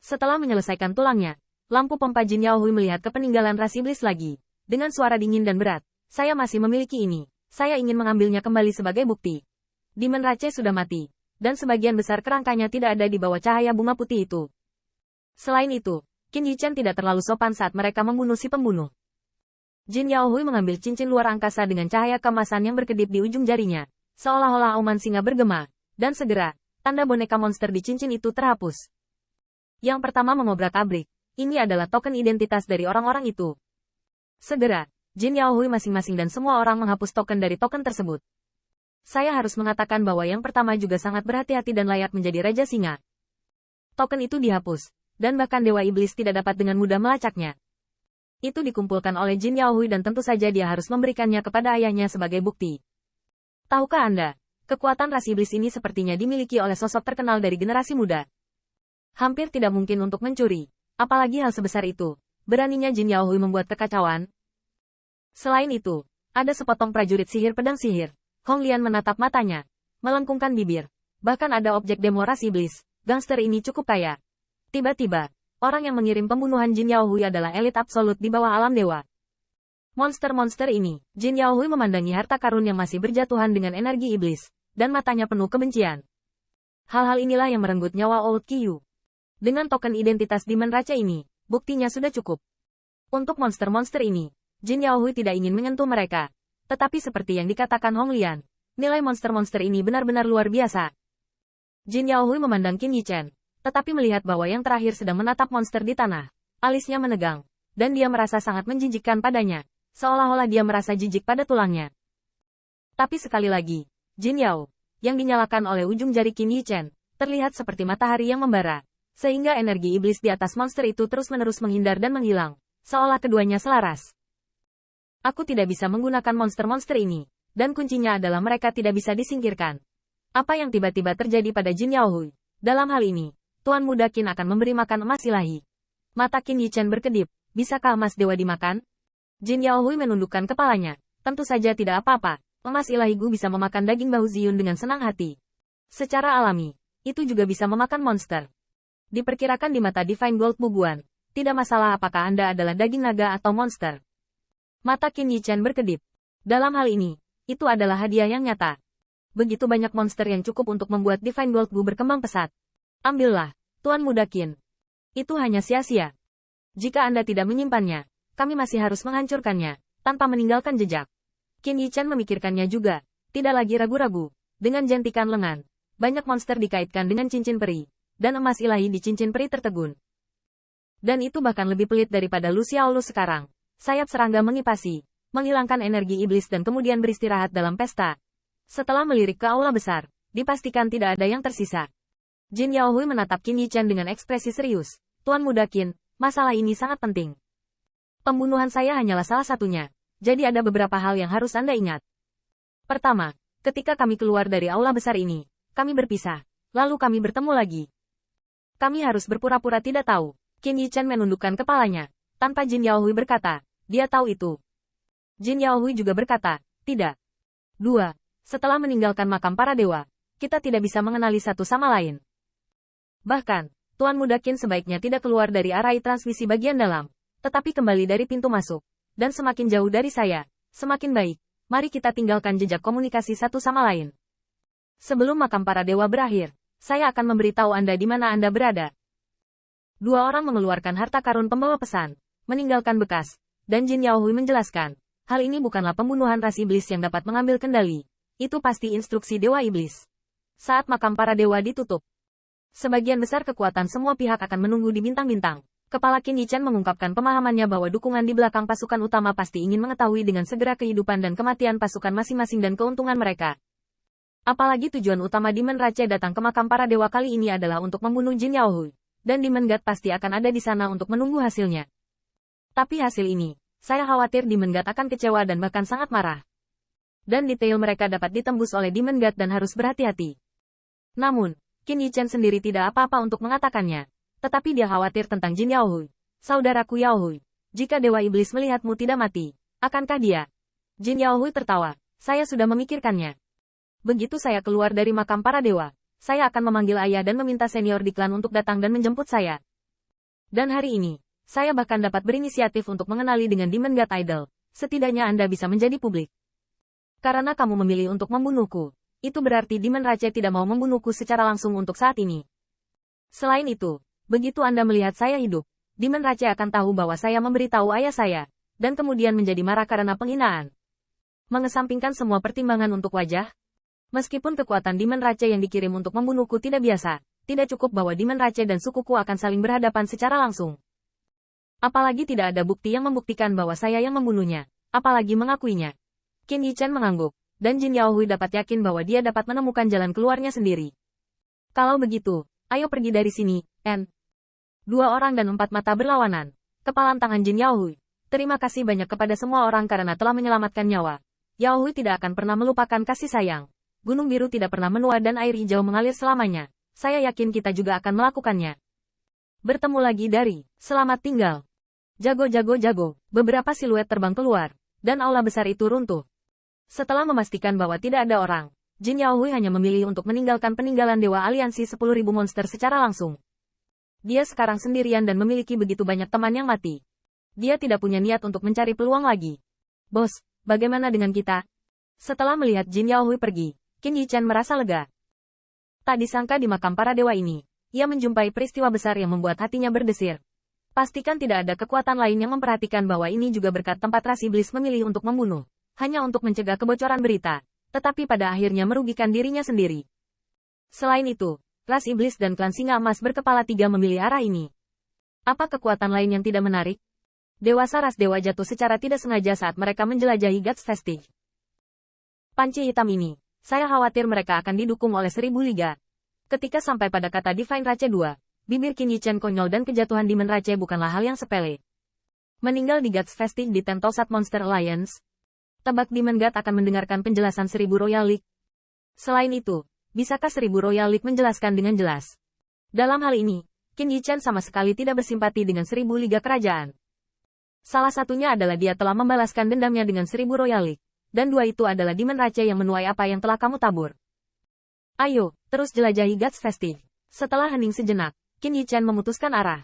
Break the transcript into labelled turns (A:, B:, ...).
A: Setelah menyelesaikan tulangnya, lampu pompa Jin Yaohui melihat ke peninggalan ras iblis lagi. Dengan suara dingin dan berat, saya masih memiliki ini. Saya ingin mengambilnya kembali sebagai bukti. Demon Rache sudah mati, dan sebagian besar kerangkanya tidak ada di bawah cahaya bunga putih itu. Selain itu, Qin Yichen tidak terlalu sopan saat mereka membunuh si pembunuh. Jin Yaohui mengambil cincin luar angkasa dengan cahaya keemasan yang berkedip di ujung jarinya, seolah-olah auman singa bergema, dan segera, tanda boneka monster di cincin itu terhapus. Yang pertama mengobrak-abrik, ini adalah token identitas dari orang-orang itu. Segera, Jin Yaohui masing-masing dan semua orang menghapus token dari token tersebut. Saya harus mengatakan bahwa yang pertama juga sangat berhati-hati dan layak menjadi Raja Singa. Token itu dihapus, dan bahkan Dewa Iblis tidak dapat dengan mudah melacaknya. Itu dikumpulkan oleh Jin Yaohui dan tentu saja dia harus memberikannya kepada ayahnya sebagai bukti. Tahukah Anda, kekuatan ras iblis ini sepertinya dimiliki oleh sosok terkenal dari generasi muda. Hampir tidak mungkin untuk mencuri, apalagi hal sebesar itu. Beraninya Jin Yaohui membuat kekacauan. Selain itu, ada sepotong prajurit sihir pedang sihir. Hong Lian menatap matanya, melengkungkan bibir. Bahkan ada objek demo ras iblis. Gangster ini cukup kaya. Tiba-tiba, orang yang mengirim pembunuhan Jin Yaohui adalah elit absolut di bawah alam dewa. Monster-monster ini, Jin Yaohui memandangi harta karun yang masih berjatuhan dengan energi iblis, dan matanya penuh kebencian. Hal-hal inilah yang merenggut nyawa Old Qiyu. Dengan token identitas Demon Rache ini, buktinya sudah cukup. Untuk monster-monster ini, Jin Yaohui tidak ingin menyentuh mereka. Tetapi seperti yang dikatakan Hong Lian, nilai monster-monster ini benar-benar luar biasa. Jin Yaohui memandang Qin Yichen, tetapi melihat bahwa yang terakhir sedang menatap monster di tanah. Alisnya menegang, dan dia merasa sangat menjijikkan padanya, seolah-olah dia merasa jijik pada tulangnya. Tapi sekali lagi, Jin Yao, yang dinyalakan oleh ujung jari Qin Yichen, terlihat seperti matahari yang membara. Sehingga energi iblis di atas monster itu terus-menerus menghindar dan menghilang, seolah keduanya selaras. Aku tidak bisa menggunakan monster-monster ini, dan kuncinya adalah mereka tidak bisa disingkirkan. Apa yang tiba-tiba terjadi pada Jin Yaohui? Dalam hal ini, Tuan Muda Qin akan memberi makan emas ilahi. Mata Qin Yichen berkedip, bisakah emas dewa dimakan? Jin Yaohui menundukkan kepalanya, tentu saja tidak apa-apa, emas ilahi Gu bisa memakan daging bahu Ziyun dengan senang hati. Secara alami, itu juga bisa memakan monster. Diperkirakan di mata Divine Gold Bubuan, tidak masalah apakah Anda adalah daging naga atau monster. Mata Qin Yichen berkedip. Dalam hal ini, itu adalah hadiah yang nyata. Begitu banyak monster yang cukup untuk membuat Divine Gold Bu berkembang pesat. Ambillah, Tuan Muda Qin. Itu hanya sia-sia. Jika Anda tidak menyimpannya, kami masih harus menghancurkannya, tanpa meninggalkan jejak. Qin Yichen memikirkannya juga, tidak lagi ragu-ragu. Dengan jentikan lengan, banyak monster dikaitkan dengan cincin peri. Dan emas ilahi di cincin peri tertegun. Dan itu bahkan lebih pelit daripada Lu Xiaolu sekarang. Sayap serangga mengipasi, menghilangkan energi iblis dan kemudian beristirahat dalam pesta. Setelah melirik ke aula besar, dipastikan tidak ada yang tersisa. Jin Yaohui menatap Qin Yichen dengan ekspresi serius. Tuan Muda Qin, masalah ini sangat penting. Pembunuhan saya hanyalah salah satunya, jadi ada beberapa hal yang harus Anda ingat. Pertama, ketika kami keluar dari aula besar ini, kami berpisah, lalu kami bertemu lagi. Kami harus berpura-pura tidak tahu. Qin Yichen menundukkan kepalanya, tanpa Jin Yaohui berkata, dia tahu itu. Jin Yaohui juga berkata, tidak. 2. Setelah meninggalkan makam para dewa, kita tidak bisa mengenali satu sama lain. Bahkan, Tuan Muda Qin sebaiknya tidak keluar dari arai transmisi bagian dalam, tetapi kembali dari pintu masuk. Dan semakin jauh dari saya, semakin baik. Mari kita tinggalkan jejak komunikasi satu sama lain. Sebelum makam para dewa berakhir, saya akan memberitahu Anda di mana Anda berada. 2 orang mengeluarkan harta karun pembawa pesan, meninggalkan bekas, dan Jin Yaohui menjelaskan, hal ini bukanlah pembunuhan ras iblis yang dapat mengambil kendali. Itu pasti instruksi dewa iblis. Saat makam para dewa ditutup, sebagian besar kekuatan semua pihak akan menunggu di bintang-bintang. Kepala Qin Yichen mengungkapkan pemahamannya bahwa dukungan di belakang pasukan utama pasti ingin mengetahui dengan segera kehidupan dan kematian pasukan masing-masing dan keuntungan mereka. Apalagi tujuan utama Demon Rache datang ke makam para dewa kali ini adalah untuk membunuh Jin Yaohui. Dan Demon God pasti akan ada di sana untuk menunggu hasilnya. Tapi hasil ini, saya khawatir Demon God akan kecewa dan bahkan sangat marah. Dan detail mereka dapat ditembus oleh Demon God dan harus berhati-hati. Namun, Qin Yichen sendiri tidak apa-apa untuk mengatakannya. Tetapi dia khawatir tentang Jin Yaohui. Saudaraku Yaohui, jika Dewa Iblis melihatmu tidak mati, akankah dia? Jin Yaohui tertawa, saya sudah memikirkannya. Begitu saya keluar dari makam para dewa, saya akan memanggil ayah dan meminta senior di klan untuk datang dan menjemput saya. Dan hari ini, saya bahkan dapat berinisiatif untuk mengenali dengan Demon God Idol. Setidaknya Anda bisa menjadi publik. Karena kamu memilih untuk membunuhku, itu berarti Demon Rache tidak mau membunuhku secara langsung untuk saat ini. Selain itu, begitu Anda melihat saya hidup, Demon Rache akan tahu bahwa saya memberitahu ayah saya, dan kemudian menjadi marah karena penghinaan. Mengesampingkan semua pertimbangan untuk wajah, meskipun kekuatan Demon Rache yang dikirim untuk membunuhku tidak biasa, tidak cukup bahwa Demon Rache dan sukuku akan saling berhadapan secara langsung. Apalagi tidak ada bukti yang membuktikan bahwa saya yang membunuhnya, apalagi mengakuinya. Qin Yichen mengangguk, dan Jin Yaohui dapat yakin bahwa dia dapat menemukan jalan keluarnya sendiri. Kalau begitu, ayo pergi dari sini, N. Dua orang dan empat mata berlawanan. Kepalan tangan Jin Yaohui. Terima kasih banyak kepada semua orang karena telah menyelamatkan nyawa. Yaohui tidak akan pernah melupakan kasih sayang. Gunung biru tidak pernah menua dan air hijau mengalir selamanya. Saya yakin kita juga akan melakukannya. Bertemu lagi dari Selamat Tinggal. Jago. Beberapa siluet terbang keluar, dan aula besar itu runtuh. Setelah memastikan bahwa tidak ada orang, Jin Yaohui hanya memilih untuk meninggalkan peninggalan Dewa Aliansi 10.000 monster secara langsung. Dia sekarang sendirian dan memiliki begitu banyak teman yang mati. Dia tidak punya niat untuk mencari peluang lagi. Bos, bagaimana dengan kita? Setelah melihat Jin Yaohui pergi, Qin Yichen merasa lega. Tak disangka di makam para dewa ini, ia menjumpai peristiwa besar yang membuat hatinya berdesir. Pastikan tidak ada kekuatan lain yang memperhatikan bahwa ini juga berkat tempat ras iblis memilih untuk membunuh, hanya untuk mencegah kebocoran berita, tetapi pada akhirnya merugikan dirinya sendiri. Selain itu, ras iblis dan klan singa emas berkepala 3 memilih arah ini. Apa kekuatan lain yang tidak menarik? Dewasa ras dewa jatuh secara tidak sengaja saat mereka menjelajahi Guts Festive. Panci hitam ini, saya khawatir mereka akan didukung oleh 1000 liga. Ketika sampai pada kata Divine Rache 2, bibir Qin Yichen konyol dan kejatuhan Demon Rache bukanlah hal yang sepele. Meninggal di Guts Festive di Tentosat Monster Alliance. Tebak Demon God akan mendengarkan penjelasan 1000 Royal League. Selain itu, bisakah 1000 Royal League menjelaskan dengan jelas? Dalam hal ini, Qin Yichen sama sekali tidak bersimpati dengan 1000 Liga Kerajaan. Salah satunya adalah dia telah membalaskan dendamnya dengan 1000 Royal League, dan dua itu adalah Demon Rache yang menuai apa yang telah kamu tabur. Ayo, terus jelajahi Guts Festive. Setelah hening sejenak, Qin Yichen memutuskan arah.